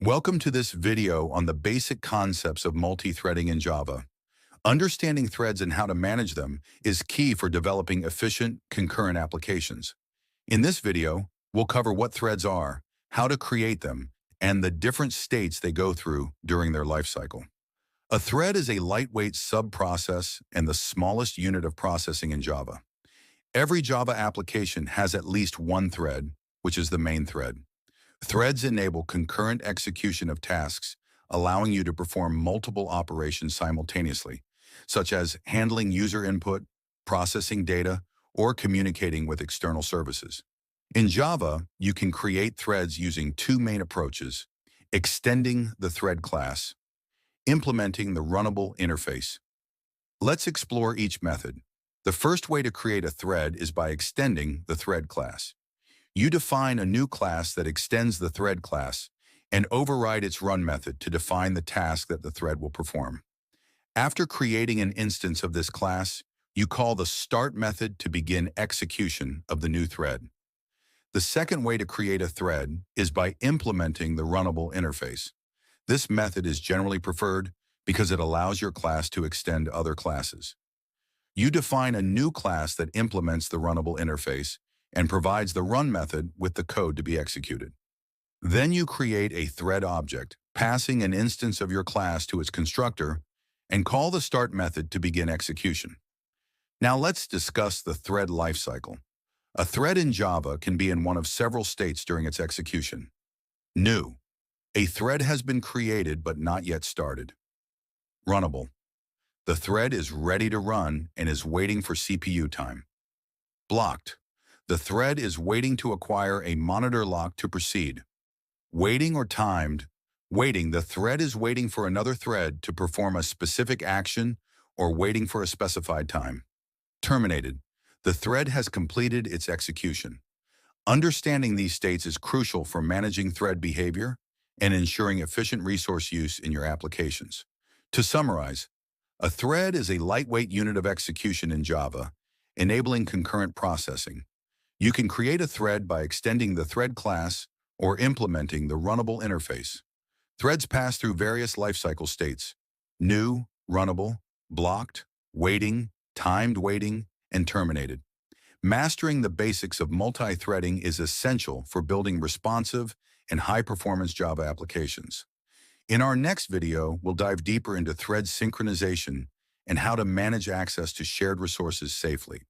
Welcome to this video on the basic concepts of multi-threading in Java. Understanding threads and how to manage them is key for developing efficient, concurrent applications. In this video, we'll cover what threads are, how to create them, and the different states they go through during their life cycle. A thread is a lightweight sub-process and the smallest unit of processing in Java. Every Java application has at least one thread, which is the main thread. Threads enable concurrent execution of tasks, allowing you to perform multiple operations simultaneously, such as handling user input, processing data, or communicating with external services. In Java, you can create threads using two main approaches: extending the thread class, implementing the Runnable interface. Let's explore each method. The first way to create a thread is by extending the thread class. You define a new class that extends the thread class and override its run method to define the task that the thread will perform. After creating an instance of this class, you call the start method to begin execution of the new thread. The second way to create a thread is by implementing the Runnable interface. This method is generally preferred because it allows your class to extend other classes. You define a new class that implements the Runnable interface and provides the run method with the code to be executed. Then you create a thread object, passing an instance of your class to its constructor, and call the start method to begin execution. Now let's discuss the thread lifecycle. A thread in Java can be in one of several states during its execution. New. A thread has been created but not yet started. Runnable. The thread is ready to run and is waiting for CPU time. Blocked. The thread is waiting to acquire a monitor lock to proceed. Waiting or timed. Waiting. The thread is waiting for another thread to perform a specific action or waiting for a specified time. Terminated. The thread has completed its execution. Understanding these states is crucial for managing thread behavior and ensuring efficient resource use in your applications. To summarize, a thread is a lightweight unit of execution in Java, enabling concurrent processing. You can create a thread by extending the thread class or implementing the Runnable interface. Threads pass through various lifecycle states: new, runnable, blocked, waiting, timed waiting, and terminated. Mastering the basics of multi-threading is essential for building responsive and high-performance Java applications. In our next video, we'll dive deeper into thread synchronization and how to manage access to shared resources safely.